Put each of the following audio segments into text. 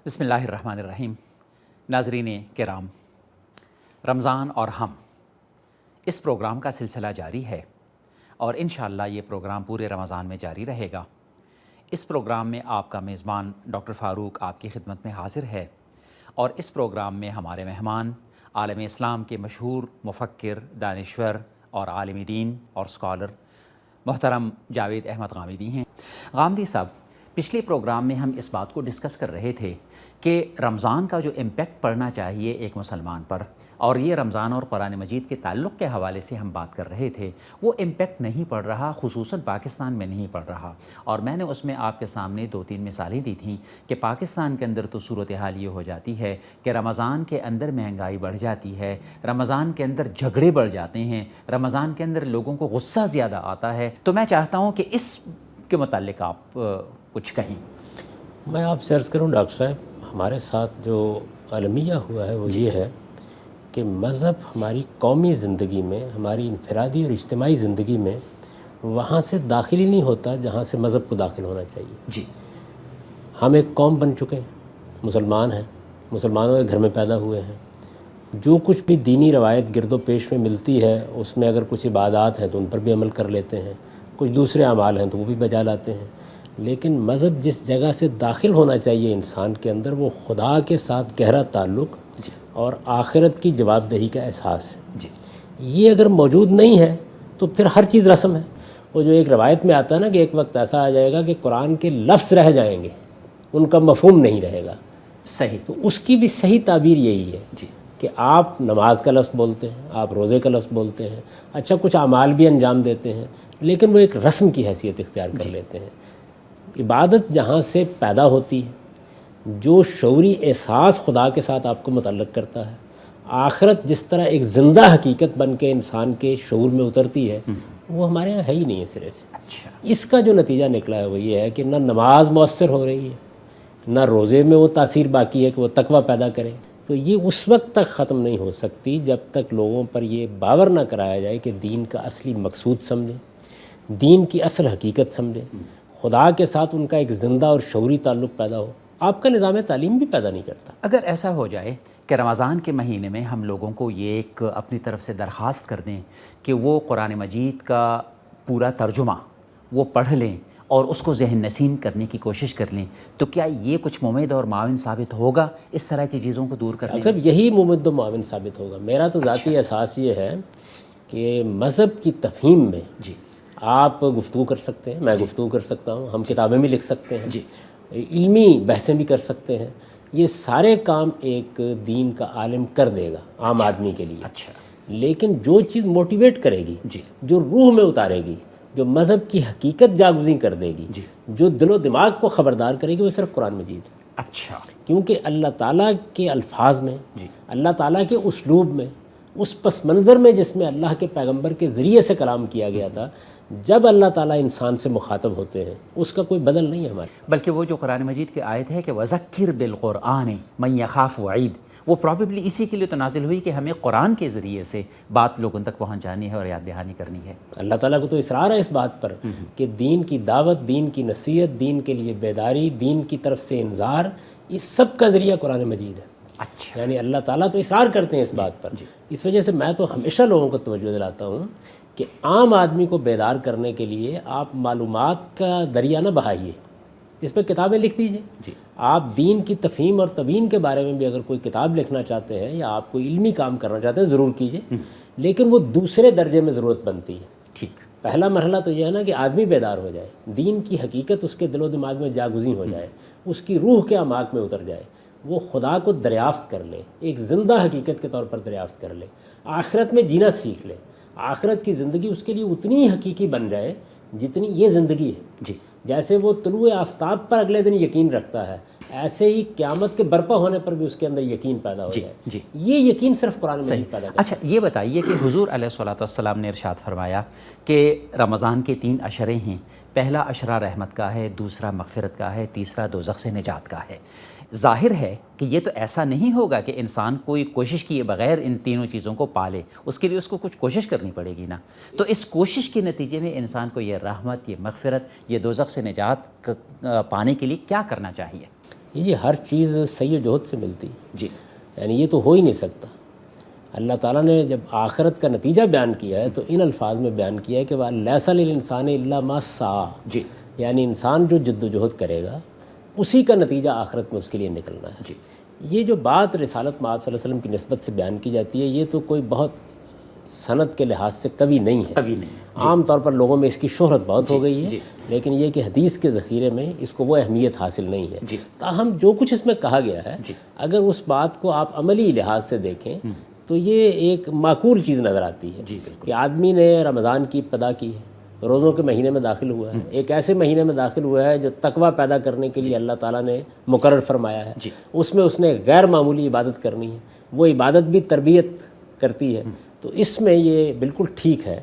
بسم اللہ الرحمن الرحیم۔ ناظرین کرام، رمضان اور ہم اس پروگرام کا سلسلہ جاری ہے اور انشاءاللہ یہ پروگرام پورے رمضان میں جاری رہے گا۔ اس پروگرام میں آپ کا میزبان ڈاکٹر فاروق آپ کی خدمت میں حاضر ہے اور اس پروگرام میں ہمارے مہمان عالم اسلام کے مشہور مفکر، دانشور اور عالم دین اور اسکالر محترم جاوید احمد غامدی ہیں۔ غامدی صاحب، پچھلے پروگرام میں ہم اس بات کو ڈسکس کر رہے تھے کہ رمضان کا جو امپیکٹ پڑنا چاہیے ایک مسلمان پر، اور یہ رمضان اور قرآن مجید کے تعلق کے حوالے سے ہم بات کر رہے تھے، وہ امپیکٹ نہیں پڑ رہا، خصوصاً پاکستان میں نہیں پڑ رہا۔ اور میں نے اس میں آپ کے سامنے 2-3 مثالیں دی تھیں کہ پاکستان کے اندر تو صورتحال یہ ہو جاتی ہے کہ رمضان کے اندر مہنگائی بڑھ جاتی ہے، رمضان کے اندر جھگڑے بڑھ جاتے ہیں، رمضان کے اندر لوگوں کو غصہ زیادہ آتا ہے۔ تو میں چاہتا ہوں کہ اس کے متعلق آپ کچھ کہیں۔ میں آپ سے عرض کروں ڈاکٹر صاحب، ہمارے ساتھ جو المیہ ہوا ہے وہ یہ ہے کہ مذہب ہماری قومی زندگی میں، ہماری انفرادی اور اجتماعی زندگی میں وہاں سے داخل ہی نہیں ہوتا جہاں سے مذہب کو داخل ہونا چاہیے۔ جی، ہم ایک قوم بن چکے ہیں، مسلمان ہیں، مسلمانوں کے گھر میں پیدا ہوئے ہیں، جو کچھ بھی دینی روایت گرد و پیش میں ملتی ہے اس میں اگر کچھ عبادات ہیں تو ان پر بھی عمل کر لیتے ہیں، کچھ دوسرے اعمال ہیں تو وہ بھی بجا لاتے ہیں۔ لیکن مذہب جس جگہ سے داخل ہونا چاہیے انسان کے اندر، وہ خدا کے ساتھ گہرا تعلق اور آخرت کی جواب دہی کا احساس ہے۔ جی، یہ اگر موجود نہیں ہے تو پھر ہر چیز رسم ہے۔ وہ جو ایک روایت میں آتا ہے نا کہ ایک وقت ایسا آ جائے گا کہ قرآن کے لفظ رہ جائیں گے، ان کا مفہوم نہیں رہے گا۔ صحیح۔ تو اس کی بھی صحیح تعبیر یہی ہے جی، کہ آپ نماز کا لفظ بولتے ہیں، آپ روزے کا لفظ بولتے ہیں، اچھا کچھ اعمال بھی انجام دیتے ہیں، لیکن وہ ایک رسم کی حیثیت اختیار کر لیتے ہیں۔ عبادت جہاں سے پیدا ہوتی ہے، جو شعوری احساس خدا کے ساتھ آپ کو متعلق کرتا ہے، آخرت جس طرح ایک زندہ حقیقت بن کے انسان کے شعور میں اترتی ہے، وہ ہمارے ہاں ہے ہی نہیں ہے سرے سے۔ اچھا، اس کا جو نتیجہ نکلا ہے وہ یہ ہے کہ نہ نماز مؤثر ہو رہی ہے، نہ روزے میں وہ تاثیر باقی ہے کہ وہ تقویٰ پیدا کرے۔ تو یہ اس وقت تک ختم نہیں ہو سکتی جب تک لوگوں پر یہ باور نہ کرایا جائے کہ دین کا اصلی مقصود سمجھیں، دین کی اصل حقیقت سمجھیں، خدا کے ساتھ ان کا ایک زندہ اور شعوری تعلق پیدا ہو۔ آپ کا نظام تعلیم بھی پیدا نہیں کرتا۔ اگر ایسا ہو جائے کہ رمضان کے مہینے میں ہم لوگوں کو یہ ایک اپنی طرف سے درخواست کر دیں کہ وہ قرآن مجید کا پورا ترجمہ وہ پڑھ لیں اور اس کو ذہن نشین کرنے کی کوشش کر لیں، تو کیا یہ کچھ ممد اور معاون ثابت ہوگا اس طرح کی چیزوں کو دور کرنے میں؟ اکثر یہی ممد و معاون ثابت ہوگا۔ میرا تو ذاتی احساس یہ ہے کہ مذہب کی تفہیم میں جی، آپ گفتگو کر سکتے ہیں، میں گفتگو کر سکتا ہوں، ہم کتابیں بھی لکھ سکتے ہیں، جی، علمی بحثیں بھی کر سکتے ہیں، یہ سارے کام ایک دین کا عالم کر دے گا عام آدمی کے لیے۔ اچھا، لیکن جو چیز موٹیویٹ کرے گی، جی، جو روح میں اتارے گی، جو مذہب کی حقیقت جاگزیں کر دے گی، جی، جو دل و دماغ کو خبردار کرے گی، وہ صرف قرآن مجید ہے۔ اچھا، کیونکہ اللہ تعالیٰ کے الفاظ میں، جی، اللہ تعالیٰ کے اسلوب میں، اس پس منظر میں جس میں اللہ کے پیغمبر کے ذریعے سے کلام کیا گیا تھا، جب اللہ تعالیٰ انسان سے مخاطب ہوتے ہیں اس کا کوئی بدل نہیں ہے ہمارے۔ بلکہ وہ جو قرآن مجید کی آیت ہے کہ وَذَكِّرْ بِالْقُرْآنِ مَن يَخَافُ وَعِيدٍ، وہ پرابیبلی اسی کے لیے تو نازل ہوئی کہ ہمیں قرآن کے ذریعے سے بات لوگوں تک پہنچانی ہے اور یاد دہانی کرنی ہے۔ اللہ تعالیٰ کو تو اصرار ہے اس بات پر کہ دین کی دعوت، دین کی نصیحت، دین کے لیے بیداری، دین کی طرف سے انذار، اس سب کا ذریعہ قرآن مجید ہے۔ اچھا، یعنی اللہ تعالیٰ تو اصرار کرتے ہیں اس بات پر۔ اس وجہ سے میں تو ہمیشہ لوگوں کو توجہ دلاتا ہوں کہ عام آدمی کو بیدار کرنے کے لیے آپ معلومات کا دریا نہ بہائیے، اس پہ کتابیں لکھ دیجیے۔ جی، آپ دین کی تفہیم اور تبیین کے بارے میں بھی اگر کوئی کتاب لکھنا چاہتے ہیں یا آپ کوئی علمی کام کرنا چاہتے ہیں ضرور کیجیے، لیکن وہ دوسرے درجے میں ضرورت بنتی ہے۔ ٹھیک، پہلا مرحلہ تو یہ ہے نا کہ آدمی بیدار ہو جائے، دین کی حقیقت اس کے دل و دماغ میں جاگزیں ہو جائے، اس کی روح کے اعماق میں اتر جائے، وہ خدا کو دریافت کر لے، ایک زندہ حقیقت کے طور پر دریافت کر لے، آخرت میں جینا سیکھ لے، آخرت کی زندگی اس کے لیے اتنی حقیقی بن جائے جتنی یہ زندگی ہے۔ جی، جیسے وہ طلوع آفتاب پر اگلے دن یقین رکھتا ہے، ایسے ہی قیامت کے برپا ہونے پر بھی اس کے اندر یقین پیدا ہو جائے۔ جی، یہ یقین صرف قرآن میں ہی پیدا کرتا ہے۔ اچھا، یہ بتائیے کہ حضور علیہ الصلوۃ والسلام نے ارشاد فرمایا کہ رمضان کے 3 عشرے ہیں، پہلا عشرہ رحمت کا ہے، دوسرا مغفرت کا ہے، تیسرا دوزخ سے نجات کا ہے۔ ظاہر ہے کہ یہ تو ایسا نہیں ہوگا کہ انسان کوئی کوشش کیے بغیر ان تینوں چیزوں کو پالے، اس کے لیے اس کو کچھ کوشش کرنی پڑے گی نا۔ تو اس کوشش کے نتیجے میں انسان کو یہ رحمت، یہ مغفرت، یہ دوزخ سے نجات پانے کے لیے کیا کرنا چاہیے؟ یہ ہر چیز سعی و جہد سے ملتی ہے، جی یعنی یہ تو ہو ہی نہیں سکتا۔ اللہ تعالیٰ نے جب آخرت کا نتیجہ بیان کیا ہے تو ان الفاظ میں بیان کیا ہے کہ وَلَيْسَ لِلْإِنسَانِ إِلَّا مَا سَعَىٰ، جی یعنی انسان جو جد و جہد کرے گا اسی کا نتیجہ آخرت میں اس کے لیے نکلنا ہے۔ جی یہ جو بات رسالت مآب صلی اللہ علیہ وسلم کی نسبت سے بیان کی جاتی ہے، یہ تو کوئی بہت سند کے لحاظ سے کبھی نہیں ہے، کبھی نہیں ہے۔ عام طور پر لوگوں میں اس کی شہرت بہت ہو گئی ہے، جی لیکن یہ کہ حدیث کے ذخیرے میں اس کو وہ اہمیت حاصل نہیں ہے۔ جی تاہم جو کچھ اس میں کہا گیا ہے، جی اگر اس بات کو آپ عملی لحاظ سے دیکھیں تو یہ ایک معقول چیز نظر آتی ہے جی بالکل کہ آدمی نے رمضان کی ابتدا کی ہے، روزوں کے مہینے میں داخل ہوا ہے، ایک ایسے مہینے میں داخل ہوا ہے جو تقویٰ پیدا کرنے کے لیے اللہ تعالیٰ نے مقرر فرمایا ہے، جی اس میں اس نے غیر معمولی عبادت کرنی ہے، وہ عبادت بھی تربیت کرتی ہے، تو اس میں یہ بالکل ٹھیک ہے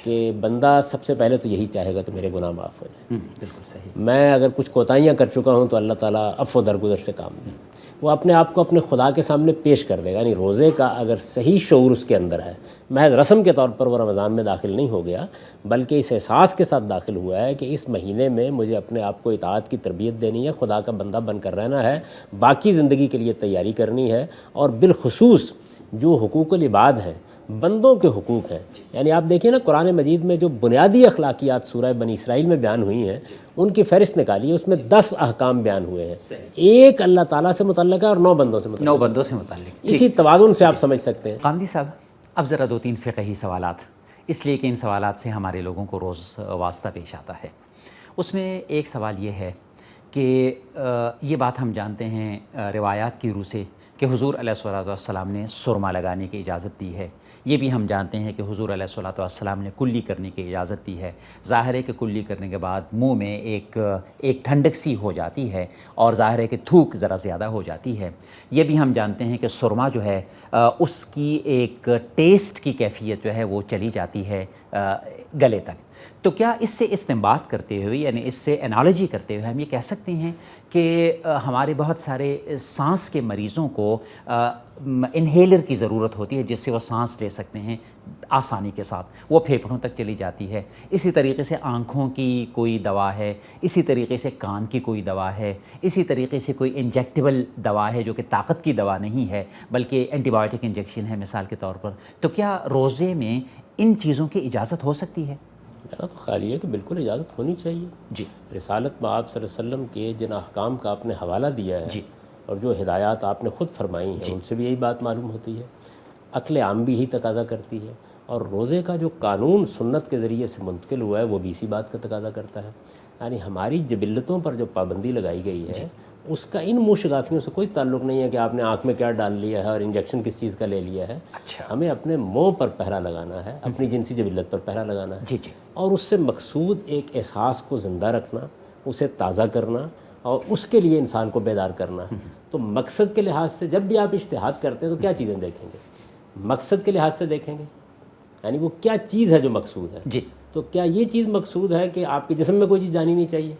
کہ بندہ سب سے پہلے تو یہی چاہے گا کہ میرے گناہ معاف ہو جائیں، بالکل صحیح۔ میں اگر کچھ کوتاہیاں کر چکا ہوں تو اللہ تعالیٰ عفو و درگزر سے کام دے، وہ اپنے آپ کو اپنے خدا کے سامنے پیش کر دے گا۔ یعنی روزے کا اگر صحیح شعور اس کے اندر ہے، محض رسم کے طور پر وہ رمضان میں داخل نہیں ہو گیا، بلکہ اس احساس کے ساتھ داخل ہوا ہے کہ اس مہینے میں مجھے اپنے آپ کو اطاعت کی تربیت دینی ہے، خدا کا بندہ بن کر رہنا ہے، باقی زندگی کے لیے تیاری کرنی ہے، اور بالخصوص جو حقوق العباد ہیں، بندوں کے حقوق ہیں، یعنی آپ دیکھیں نا قرآن مجید میں جو بنیادی اخلاقیات سورہ بنی اسرائیل میں بیان ہوئی ہیں ان کی فہرست نکالی ہے، اس میں 10 احکام بیان ہوئے ہیں، ایک اللہ تعالیٰ سے متعلق ہے اور 9 بندوں سے متعلق 9 بندوں سے متعلق۔ اسی توازن سے آپ سمجھ سکتے ہیں۔ قامدی صاحب، اب ذرا 2-3 فقہی سوالات، اس لیے کہ ان سوالات سے ہمارے لوگوں کو روز واسطہ پیش آتا ہے۔ اس میں ایک سوال یہ ہے کہ یہ بات ہم جانتے ہیں روایات کی روح سے کہ حضور علیہ الصلوۃ والسلام نے سرما لگانے کی اجازت دی ہے، یہ بھی ہم جانتے ہیں کہ حضور علیہ الصلوۃ والسلام نے کلی کرنے کی اجازت دی ہے۔ ظاہر ہے کہ کلی کرنے کے بعد منہ میں ایک ٹھنڈک سی ہو جاتی ہے اور ظاہر ہے کہ تھوک ذرا زیادہ ہو جاتی ہے۔ یہ بھی ہم جانتے ہیں کہ سرما جو ہے اس کی ایک ٹیسٹ کی کیفیت جو ہے وہ چلی جاتی ہے گلے تک۔ تو کیا اس سے استنباط کرتے ہوئے، یعنی اس سے انالوجی کرتے ہوئے ہم یہ کہہ سکتے ہیں کہ ہمارے بہت سارے سانس کے مریضوں کو انہیلر کی ضرورت ہوتی ہے جس سے وہ سانس لے سکتے ہیں آسانی کے ساتھ، وہ پھیپھڑوں تک چلی جاتی ہے۔ اسی طریقے سے آنکھوں کی کوئی دوا ہے، اسی طریقے سے کان کی کوئی دوا ہے، اسی طریقے سے کوئی انجیکٹیبل دوا ہے جو کہ طاقت کی دوا نہیں ہے بلکہ اینٹی بایوٹک انجیکشن ہے مثال کے طور پر۔ تو کیا روزے میں ان چیزوں کی اجازت ہو سکتی ہے؟ میرا تو خیال یہ ہے کہ بالکل اجازت ہونی چاہیے۔ جی رسالت مآب صلی اللہ علیہ وسلم کے جن احکام کا آپ نے حوالہ دیا ہے جی اور جو ہدایات آپ نے خود فرمائی ہیں ان سے بھی یہی بات معلوم ہوتی ہے، عقل عام بھی ہی تقاضا کرتی ہے، اور روزے کا جو قانون سنت کے ذریعے سے منتقل ہوا ہے وہ بھی اسی بات کا تقاضا کرتا ہے۔ یعنی ہماری جبلتوں پر جو پابندی لگائی گئی ہے اس کا ان منہ شگافیوں سے کوئی تعلق نہیں ہے کہ آپ نے آنکھ میں کیا ڈال لیا ہے اور انجیکشن کس چیز کا لے لیا ہے۔ اچھا، ہمیں اپنے منہ پر پہرا لگانا ہے، اپنی جنسی جبلت پر پہرا لگانا ہے، جی جی اور اس سے مقصود ایک احساس کو زندہ رکھنا، اسے تازہ کرنا اور اس کے لیے انسان کو بیدار کرنا ہے۔ تو مقصد کے لحاظ سے جب بھی آپ اجتہاد کرتے ہیں تو کیا چیزیں دیکھیں گے؟ مقصد کے لحاظ سے دیکھیں گے، یعنی وہ کیا چیز ہے جو مقصود ہے۔ جی تو کیا یہ چیز مقصود ہے کہ آپ کے جسم میں کوئی چیز جانی نہیں چاہیے؟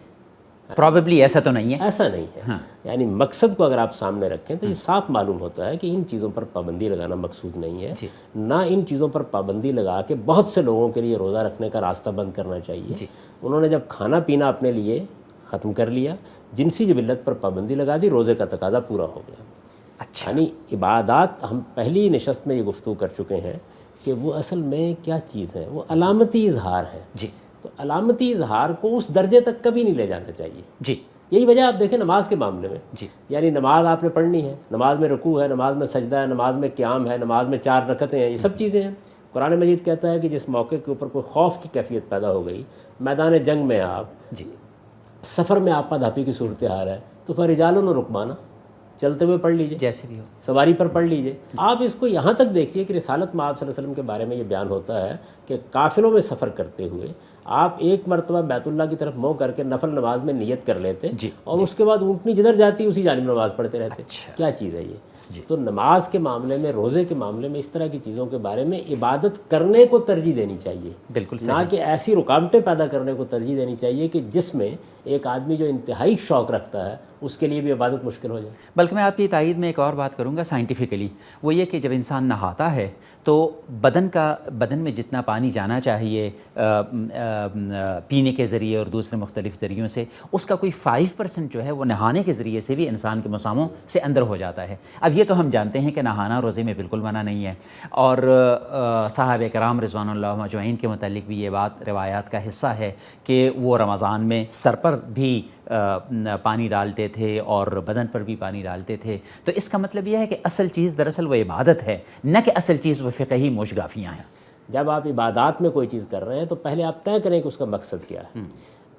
پرابیبلی ایسا تو نہیں ہے۔ ایسا نہیں ہے۔ یعنی مقصد کو اگر آپ سامنے رکھیں تو یہ صاف معلوم ہوتا ہے کہ ان چیزوں پر پابندی لگانا مقصود نہیں ہے، نہ ان چیزوں پر پابندی لگا کے بہت سے لوگوں کے لیے روزہ رکھنے کا راستہ بند کرنا چاہیے۔ انہوں نے جب کھانا پینا اپنے لیے ختم کر لیا، جنسی جبلت پر پابندی لگا دی، روزے کا تقاضا پورا ہو گیا۔ اچھا، یعنی عبادات ہم پہلی نشست میں یہ گفتگو کر چکے ہیں کہ وہ اصل میں کیا چیز ہے، وہ علامتی اظہار ہے۔ جی تو علامتی اظہار کو اس درجے تک کبھی نہیں لے جانا چاہیے۔ جی یہی وجہ آپ دیکھیں نماز کے معاملے میں، جی یعنی نماز آپ نے پڑھنی ہے، نماز میں رکوع ہے، نماز میں سجدہ ہے، نماز میں قیام ہے، نماز میں 4 رکعتیں ہیں، یہ سب چیزیں ہیں۔ قرآن مجید کہتا ہے کہ جس موقع کے اوپر کوئی خوف کی کیفیت پیدا ہو گئی، میدان جنگ میں آپ، جی سفر میں آپا دھاپی کی صورتحال ہے، تو فرجالن و رکبانہ، چلتے ہوئے پڑھ لیجئے، جیسے بھی ہو۔ سواری پر پڑھ لیجئے۔ آپ اس کو یہاں تک دیکھیے کہ رسالت مآب صلی اللہ علیہ وسلم کے بارے میں یہ بیان ہوتا ہے کہ قافلوں میں سفر کرتے ہوئے آپ ایک مرتبہ بیت اللہ کی طرف منہ کر کے نفل نماز میں نیت کر لیتے اور اس کے بعد اونٹنی جدھر جاتی اسی جانب نماز پڑھتے رہتے۔ کیا چیز ہے یہ؟ تو نماز کے معاملے میں، روزے کے معاملے میں اس طرح کی چیزوں کے بارے میں عبادت کرنے کو ترجیح دینی چاہیے، بالکل نہ کہ ایسی رکاوٹیں پیدا کرنے کو ترجیح دینی چاہیے کہ جس میں ایک آدمی جو انتہائی شوق رکھتا ہے اس کے لیے بھی عبادت مشکل ہو جائے۔ بلکہ میں آپ کی تائید میں ایک اور بات کروں گا سائنٹیفکلی، وہ یہ کہ جب انسان نہاتا ہے تو بدن میں جتنا پانی جانا چاہیے پینے کے ذریعے اور دوسرے مختلف ذریعوں سے، اس کا کوئی 5% جو ہے وہ نہانے کے ذریعے سے بھی انسان کے مساموں سے اندر ہو جاتا ہے۔ اب یہ تو ہم جانتے ہیں کہ نہانا روزے میں بالکل منع نہیں ہے، اور صحابہ کرام رضوان اللہ اجمعین کے متعلق بھی یہ بات روایات کا حصہ ہے کہ وہ رمضان میں سر پر بھی پانی ڈالتے تھے اور بدن پر بھی پانی ڈالتے تھے۔ تو اس کا مطلب یہ ہے کہ اصل چیز دراصل وہ عبادت ہے، نہ کہ اصل چیز وہ فقہی موشگافیاں ہیں۔ جب آپ عبادات میں کوئی چیز کر رہے ہیں تو پہلے آپ طے کریں کہ اس کا مقصد کیا ہے۔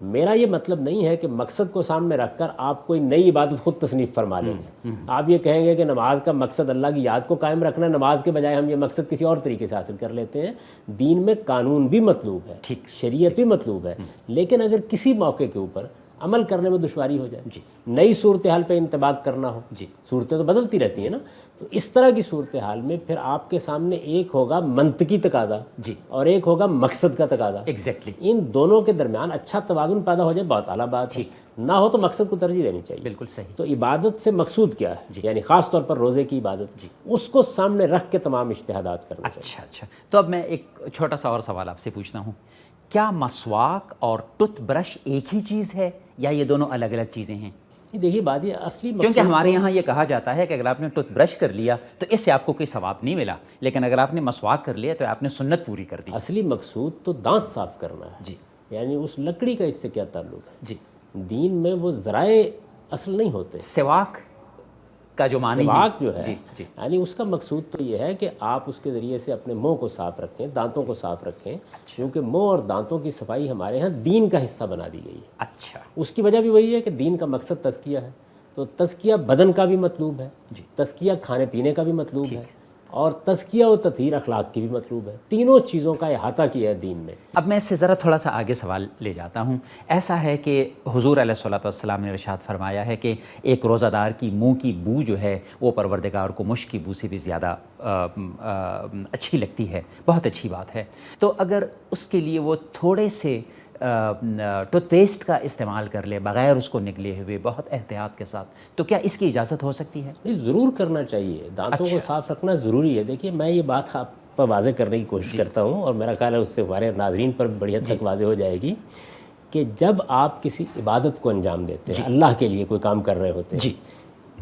میرا یہ مطلب نہیں ہے کہ مقصد کو سامنے رکھ کر آپ کوئی نئی عبادت خود تصنیف فرما لیں گے۔ آپ یہ کہیں گے کہ نماز کا مقصد اللہ کی یاد کو قائم رکھنا ہے، نماز کے بجائے ہم یہ مقصد کسی اور طریقے سے حاصل کر لیتے ہیں۔ دین میں قانون بھی مطلوب ہے، شریعت بھی مطلوب ہے، لیکن اگر کسی موقع کے اوپر عمل کرنے میں دشواری ہو جائے، نئی صورتحال پہ انطباق کرنا ہو، صورتیں تو بدلتی رہتی ہیں نا، تو اس طرح کی صورتحال میں پھر آپ کے سامنے ایک ہوگا منطقی تقاضا اور ایک ہوگا مقصد کا تقاضا۔ ایگزیکٹلی ان دونوں کے درمیان اچھا توازن پیدا ہو جائے بہت اعلیٰ بات ہے، نہ ہو تو مقصد کو ترجیح دینی چاہیے۔ بالکل صحیح۔ تو عبادت سے مقصود کیا ہے، یعنی خاص طور پر روزے کی عبادت، اس کو سامنے رکھ کے تمام اجتہادات کرنا چاہیے۔ اچھا، تو اب میں ایک چھوٹا سا اور سوال آپ سے پوچھتا ہوں، کیا مسواک اور ٹوتھ برش ایک ہی چیز ہے یا یہ دونوں الگ الگ چیزیں ہیں؟ دیکھیے بات یہ اصلی کیونکہ ہمارے یہاں یہ کہا جاتا ہے کہ اگر آپ نے ٹوتھ برش کر لیا تو اس سے آپ کو کوئی ثواب نہیں ملا، لیکن اگر آپ نے مسواک کر لیا تو آپ نے سنت پوری کر دی۔ اصلی مقصود تو دانت صاف کرنا ہے، یعنی اس لکڑی کا اس سے کیا تعلق ہے؟ دین میں وہ ذرائع اصل نہیں ہوتے۔ سواک کا جو معنی سواک جو ہے یعنی اس کا مقصود تو یہ ہے کہ آپ اس کے ذریعے سے اپنے منہ کو صاف رکھیں، دانتوں کو صاف رکھیں، کیونکہ منہ اور دانتوں کی صفائی ہمارے ہاں دین کا حصہ بنا دی گئی ہے۔ اچھا، اس کی وجہ بھی وہی ہے کہ دین کا مقصد تزکیہ ہے، تو تزکیہ بدن کا بھی مطلوب ہے، تزکیہ کھانے پینے کا بھی مطلوب ہے، اور تزکیہ و تطہیر اخلاق کی بھی مطلوب ہے۔ تینوں چیزوں کا احاطہ کیا ہے دین میں۔ اب میں اس سے ذرا تھوڑا سا آگے سوال لے جاتا ہوں۔ ایسا ہے کہ حضور علیہ الصلوۃ والسلام نے ارشاد فرمایا ہے کہ ایک روزہ دار کی منہ کی بو جو ہے وہ پروردگار کو مشک کی بو سے بھی زیادہ اچھی لگتی ہے، بہت اچھی بات ہے۔ تو اگر اس کے لیے وہ تھوڑے سے ٹوتھ پیسٹ کا استعمال کر لے بغیر اس کو نگلے ہوئے، بہت احتیاط کے ساتھ، تو کیا اس کی اجازت ہو سکتی ہے؟ ضرور کرنا چاہیے، دانتوں کو صاف رکھنا ضروری ہے۔ دیکھیے میں یہ بات آپ پر واضح کرنے کی کوشش کرتا ہوں، اور میرا خیال ہے اس سے ہمارے ناظرین پر بڑی حد تک واضح ہو جائے گی کہ جب آپ کسی عبادت کو انجام دیتے ہیں، اللہ کے لیے کوئی کام کر رہے ہوتے ہیں،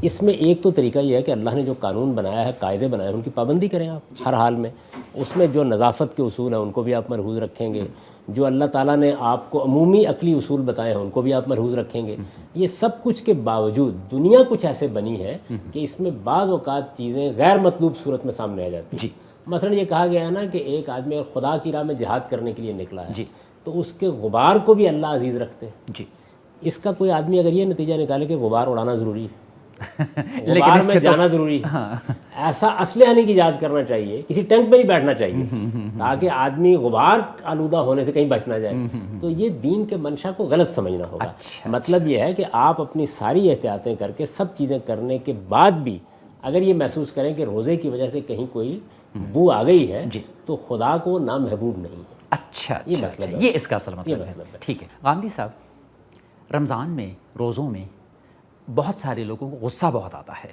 اس میں ایک تو طریقہ یہ ہے کہ اللہ نے جو قانون بنایا ہے، قاعدے بنائے ہیں، ان کی پابندی کریں آپ ہر حال میں۔ اس میں جو نظافت کے اصول ہیں ان کو بھی آپ ملحوظ رکھیں گے، جو اللہ تعالیٰ نے آپ کو عمومی عقلی اصول بتائے ہیں ان کو بھی آپ ملحوظ رکھیں گے۔ یہ سب کچھ کے باوجود دنیا کچھ ایسے بنی ہے کہ اس میں بعض اوقات چیزیں غیر مطلوب صورت میں سامنے آ جاتی ہیں۔ مثلا یہ کہا گیا ہے نا کہ ایک آدمی خدا کی راہ میں جہاد کرنے کے لیے نکلا ہے، تو اس کے غبار کو بھی اللہ عزیز رکھتے ہیں۔ اس کا کوئی آدمی اگر یہ نتیجہ نکالے کہ غبار اڑانا ضروری ہے، غبار میں جانا ضروری ہے، ایسا اسلحہ نہیں ایجاد کرنا چاہیے، کسی ٹینک میں نہیں بیٹھنا چاہیے تاکہ آدمی غبار آلودہ ہونے سے کہیں بچ نہ جائے۔ تو یہ دین کے منشا کو غلط سمجھنا ہوگا۔ مطلب یہ ہے کہ آپ اپنی ساری احتیاطیں کر کے سب چیزیں کرنے کے بعد بھی اگر یہ محسوس کریں کہ روزے کی وجہ سے کہیں کوئی بو آ گئی ہے تو خدا کو نامحبوب نہیں ہے۔ اچھا، یہ مطلب ہے، یہ اس کا اصل مطلب ہے۔ ٹھیک ہے غامدی صاحب، رمضان میں روزوں میں بہت سارے لوگوں کو غصہ بہت آتا ہے،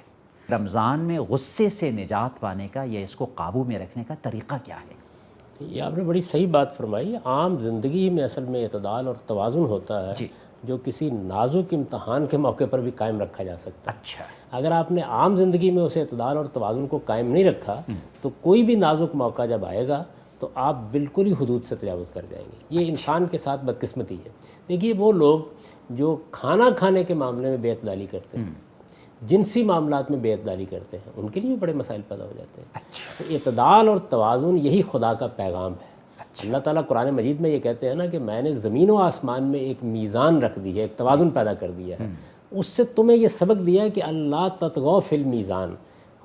رمضان میں غصے سے نجات پانے کا یا اس کو قابو میں رکھنے کا طریقہ کیا ہے؟ یہ آپ نے بڑی صحیح بات فرمائی۔ عام زندگی میں اصل میں اعتدال اور توازن ہوتا ہے جو کسی نازک امتحان کے موقع پر بھی قائم رکھا جا سکتا ہے۔ اچھا، اگر آپ نے عام زندگی میں اسے اعتدال اور توازن کو قائم نہیں رکھا تو کوئی بھی نازک موقع جب آئے گا تو آپ بالکل ہی حدود سے تجاوز کر جائیں گے۔ یہ انسان کے ساتھ بدقسمتی ہے۔ دیکھیے وہ لوگ جو کھانا کھانے کے معاملے میں بے اعتدالی کرتے ہیں، جنسی معاملات میں بے اعتدالی کرتے ہیں، ان کے لیے بھی بڑے مسائل پیدا ہو جاتے ہیں۔ تو اعتدال اور توازن یہی خدا کا پیغام ہے۔ اللہ تعالیٰ قرآن مجید میں یہ کہتے ہیں نا کہ میں نے زمین و آسمان میں ایک میزان رکھ دی ہے، ایک توازن پیدا کر دیا ہے، اس سے تمہیں یہ سبق دیا ہے کہ اللہ تطغوا فی المیزان،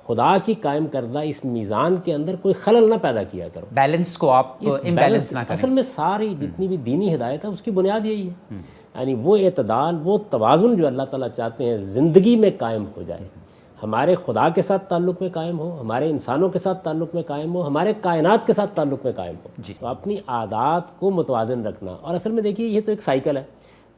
خدا کی قائم کردہ اس میزان کے اندر کوئی خلل نہ پیدا کیا کرو، بیلنس کو آپ امبیلنس نہ کریں۔ اصل میں ساری جتنی بھی دینی ہدایت ہے اس کی بنیاد یہی ہے، یعنی وہ اعتدال، وہ توازن جو اللہ تعالیٰ چاہتے ہیں زندگی میں قائم ہو جائے، ہمارے خدا کے ساتھ تعلق میں قائم ہو، ہمارے انسانوں کے ساتھ تعلق میں قائم ہو، ہمارے کائنات کے ساتھ تعلق میں قائم ہو۔ تو اپنی عادات کو متوازن رکھنا، اور اصل میں دیکھیے یہ تو ایک سائیکل ہے،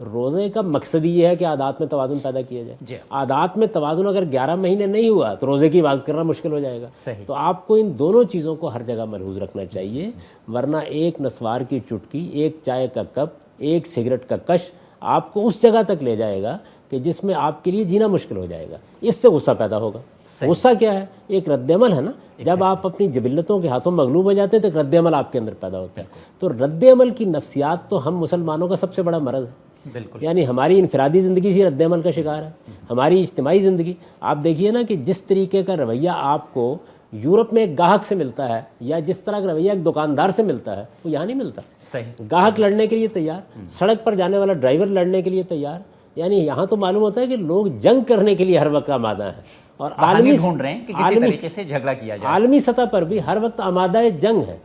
روزے کا مقصد یہ ہے کہ عادات میں توازن پیدا کیا جی۔ جائے. عادات میں توازن اگر 11 مہینے نہیں ہوا تو روزے کی عبادت کرنا مشکل ہو جائے گا. صحیح. تو آپ کو ان دونوں چیزوں کو ہر جگہ ملحوظ رکھنا چاہیے، ورنہ ایک نسوار کی چٹکی، ایک چائے کا کپ، ایک سگریٹ کا کش آپ کو اس جگہ تک لے جائے گا کہ جس میں آپ کے لیے جینا مشکل ہو جائے گا. اس سے غصہ پیدا ہوگا. غصہ کیا ہے؟ ایک رد عمل ہے نا. جب آپ اپنی جبلتوں کے ہاتھوں مغلوب ہو جاتے ہیں تو رد عمل آپ کے اندر پیدا ہوتا ہے. تو رد عمل کی نفسیات تو ہم مسلمانوں کا سب سے بڑا مرض ہے. بالکل. یعنی ہماری انفرادی زندگی سے رد عمل کا شکار ہے. ہماری اجتماعی زندگی آپ دیکھیے نا کہ جس طریقے کا رویہ آپ کو یورپ میں ایک گاہک سے ملتا ہے یا جس طرح کا رویہ ایک دکاندار سے ملتا ہے وہ یہاں نہیں ملتا. صحیح. گاہک لڑنے کے لیے تیار، سڑک پر جانے والا ڈرائیور لڑنے کے لیے تیار. یعنی یہاں تو معلوم ہوتا ہے کہ لوگ جنگ کرنے کے لیے ہر وقت آمادہ ہیں، اور عالمی ڈھونڈ رہے ہیں کہ کسی طریقے سے جھگڑا کیا جائے. عالمی سطح پر بھی ہر وقت آمادہ جنگ ہے.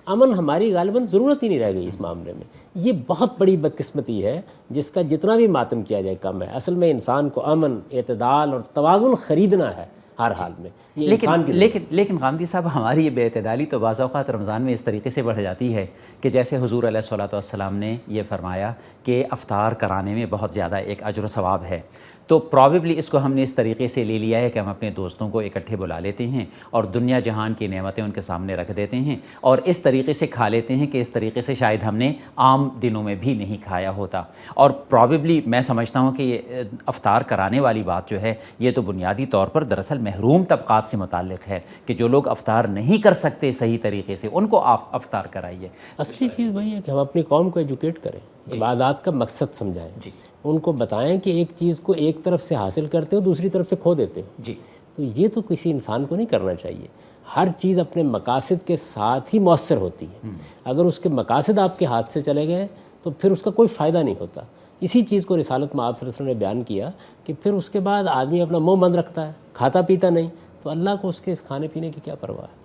امن ہماری غالباً ضرورت ہی نہیں رہ گئی اس معاملے میں. یہ بہت بڑی بدقسمتی ہے جس کا جتنا بھی ماتم کیا جائے کم ہے. اصل میں انسان کو امن، اعتدال اور توازن خریدنا ہے ہر حال میں. یہ انسان کی لیکن غامدی صاحب، ہماری یہ بے اعتدالی تو بعض اوقات رمضان میں اس طریقے سے بڑھ جاتی ہے کہ جیسے حضور علیہ الصلوۃ والسلام نے یہ فرمایا کہ افطار کرانے میں بہت زیادہ ایک اجر و ثواب ہے، تو پرابیبلی اس کو ہم نے اس طریقے سے لے لیا ہے کہ ہم اپنے دوستوں کو اکٹھے بلا لیتے ہیں اور دنیا جہان کی نعمتیں ان کے سامنے رکھ دیتے ہیں اور اس طریقے سے کھا لیتے ہیں کہ اس طریقے سے شاید ہم نے عام دنوں میں بھی نہیں کھایا ہوتا. اور پرابیبلی میں سمجھتا ہوں کہ یہ افطار کرانے والی بات جو ہے یہ تو بنیادی طور پر دراصل محروم طبقات سے متعلق ہے کہ جو لوگ افطار نہیں کر سکتے صحیح طریقے سے ان کو آپ افطار کرائیے. اصلی چیز وہی ہے کہ ہم اپنی قوم کو ایجوکیٹ کریں، عبادات کا مقصد سمجھائیں. ان کو بتائیں کہ ایک چیز کو ایک طرف سے حاصل کرتے ہو دوسری طرف سے کھو دیتے ہو. تو یہ تو کسی انسان کو نہیں کرنا چاہیے. ہر چیز اپنے مقاصد کے ساتھ ہی مؤثر ہوتی ہے. اگر اس کے مقاصد آپ کے ہاتھ سے چلے گئے تو پھر اس کا کوئی فائدہ نہیں ہوتا. اسی چیز کو رسالت میں آپ صلی اللہ علیہ وسلم نے بیان کیا کہ پھر اس کے بعد آدمی اپنا منہ بند رکھتا ہے، کھاتا پیتا نہیں، تو اللہ کو اس کے اس کھانے پینے کی کیا پرواہ ہے.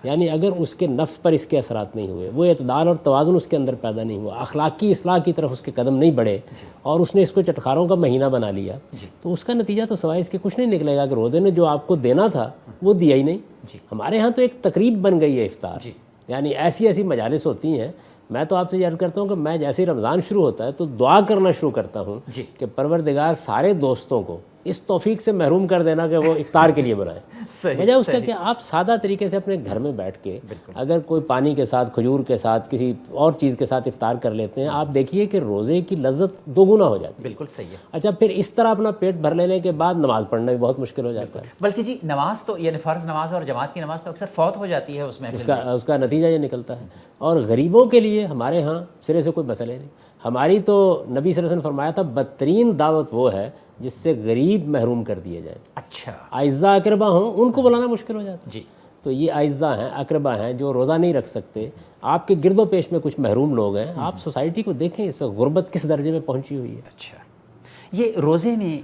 یعنی اگر اس کے نفس پر اس کے اثرات نہیں ہوئے، وہ اعتدال اور توازن اس کے اندر پیدا نہیں ہوا، اخلاقی اصلاح کی طرف اس کے قدم نہیں بڑھے اور اس نے اس کو چٹخاروں کا مہینہ بنا لیا، تو اس کا نتیجہ تو سوائے اس کے کچھ نہیں نکلے گا کہ روزے نے جو آپ کو دینا تھا وہ دیا ہی نہیں. ہمارے ہاں تو ایک تقریب بن گئی ہے افطار. یعنی ایسی ایسی مجالس ہوتی ہیں. میں تو آپ سے یہ عرض کرتا ہوں کہ میں جیسے ہی رمضان شروع ہوتا ہے تو دعا کرنا شروع کرتا ہوں کہ پروردگار سارے دوستوں کو اس توفیق سے محروم کر دینا کہ وہ افطار کے لیے بنائیں. وجہ اس کا کہ آپ سادہ طریقے سے اپنے گھر میں بیٹھ کے اگر کوئی پانی کے ساتھ، کھجور کے ساتھ، کسی اور چیز کے ساتھ افطار کر لیتے ہیں، آپ دیکھیے کہ روزے کی لذت دو گنا ہو جاتی ہے. بالکل صحیح ہے. اچھا، پھر اس طرح اپنا پیٹ بھر لینے کے بعد نماز پڑھنا بھی بہت مشکل ہو جاتا ہے. بلکہ جی نماز تو یعنی فرض نماز اور جماعت کی نماز تو اکثر فوت ہو جاتی ہے اس میں. اس کا نتیجہ یہ نکلتا ہے. اور غریبوں کے لیے ہمارے ہاں سرے سے کوئی مسئلہ نہیں. ہماری تو نبی صلی اللہ علیہ وسلم نے فرمایا تھا بدترین دعوت وہ ہے جس سے غریب محروم کر دیے جائیں. اچھا. اعزا اقربا ہوں ان کو بلانا مشکل ہو جاتا ہے. جی. تو یہ اعزا ہیں، اقربا ہیں جو روزہ نہیں رکھ سکتے. آپ کے گرد و پیش میں کچھ محروم لوگ ہیں. آپ سوسائٹی کو دیکھیں اس وقت غربت کس درجے میں پہنچی ہوئی ہے. اچھا. یہ روزے میں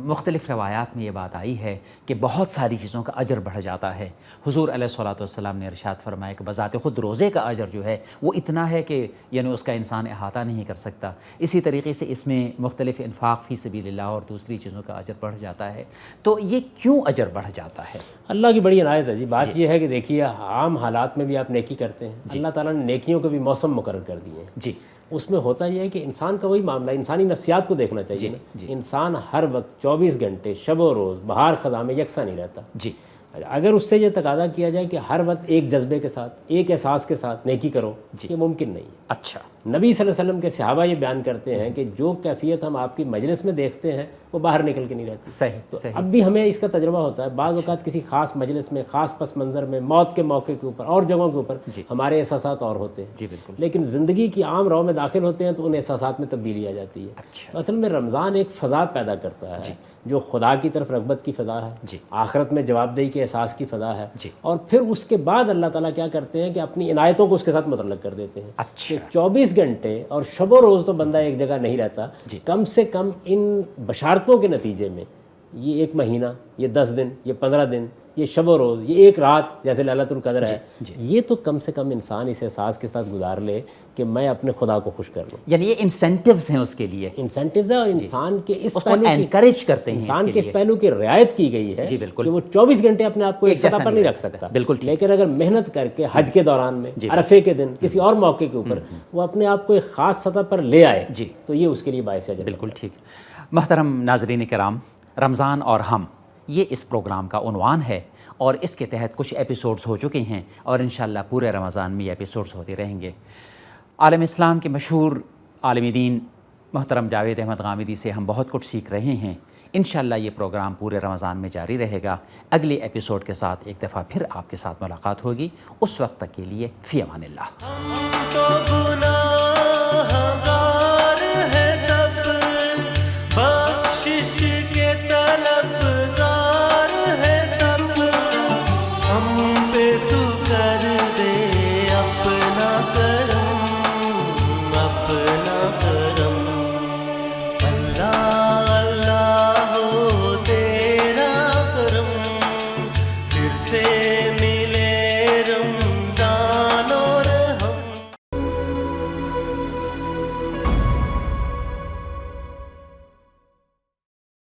مختلف روایات میں یہ بات آئی ہے کہ بہت ساری چیزوں کا اجر بڑھ جاتا ہے. حضور علیہ الصلوۃ والسلام نے ارشاد فرمایا کہ بذات خود روزے کا اجر جو ہے وہ اتنا ہے کہ یعنی اس کا انسان احاطہ نہیں کر سکتا. اسی طریقے سے اس میں مختلف انفاق فی سبیل اللہ اور دوسری چیزوں کا اجر بڑھ جاتا ہے. تو یہ کیوں اجر بڑھ جاتا ہے؟ اللہ کی بڑی عنایت ہے جی. بات یہ ہے کہ دیکھیے عام حالات میں بھی آپ نیکی کرتے ہیں. اللہ تعالیٰ نے نیکیوں کے بھی موسم مقرر کر دیے ہیں. جی. اس میں ہوتا یہ ہے کہ انسان کا وہی معاملہ، انسانی نفسیات کو دیکھنا چاہیے. انسان ہر وقت 24 گھنٹے شب و روز بہار خزاں میں یکساں نہیں رہتا. جی. اگر اس سے یہ تقاضا کیا جائے کہ ہر وقت ایک جذبے کے ساتھ، ایک احساس کے ساتھ نیکی کرو، یہ ممکن نہیں ہے. اچھا. نبی صلی اللہ علیہ وسلم کے صحابہ یہ بیان کرتے ہیں کہ جو کیفیت ہم آپ کی مجلس میں دیکھتے ہیں وہ باہر نکل کے نہیں رہتی. صحیح. اب بھی ہمیں اس کا تجربہ ہوتا ہے. بعض اوقات کسی خاص مجلس میں، خاص پس منظر میں، موت کے موقع کے اوپر اور جگہوں کے اوپر ہمارے احساسات اور ہوتے ہیں. جی بالکل. لیکن زندگی کی عام رو میں داخل ہوتے ہیں تو ان احساسات میں تبدیلی آ جاتی ہے. اچھا. تو اصل میں رمضان ایک فضا پیدا کرتا ہے جو خدا کی طرف رغبت کی فضا ہے، آخرت میں جواب دہی کے احساس کی فضا ہے. اور پھر اس کے بعد اللہ تعالیٰ کیا کرتے ہیں کہ اپنی عنایتوں کو اس کے ساتھ متعلق کر دیتے ہیں. اچھا. 24 گھنٹے اور شب و روز تو بندہ ایک جگہ نہیں رہتا. کم سے کم ان بشارتوں کے نتیجے میں یہ 1 مہینہ، یہ 10 دن، یہ 15 دن، یہ شب و روز، یہ ایک رات جیسے لیلۃ القدر ہے، یہ تو کم سے کم انسان اس احساس کے ساتھ گزار لے کہ میں اپنے خدا کو خوش کر لوں. یعنی یہ انسینٹیوز ہیں اس کے لیے، انسینٹیوز ہے، اور انسان کے اس اس کو پہلو کی، انکریج کرتے ہیں، انسان کے اس پہلو کی رعایت کی گئی ہے جی بالکل، کہ وہ 24 گھنٹے اپنے آپ کو ایک جیسا سطح پر نہیں رکھ سکتا. بالکل، لیکن اگر محنت کر کے حج کے دوران میں، عرفے کے دن، کسی اور موقع کے اوپر وہ اپنے آپ کو ایک خاص سطح پر لے آئے تو یہ اس کے لیے باعث اجر. بالکل ٹھیک. محترم ناظرین کرام، رمضان اور ہم، یہ اس پروگرام کا عنوان ہے، اور اس کے تحت کچھ ایپیسوڈز ہو چکے ہیں اور انشاءاللہ پورے رمضان میں یہ ایپیسوڈز ہوتے رہیں گے. عالم اسلام کے مشہور عالم دین محترم جاوید احمد غامدی سے ہم بہت کچھ سیکھ رہے ہیں. انشاءاللہ یہ پروگرام پورے رمضان میں جاری رہے گا. اگلے ایپیسوڈ کے ساتھ ایک دفعہ پھر آپ کے ساتھ ملاقات ہوگی. اس وقت تک کے لیے فی امان اللہ.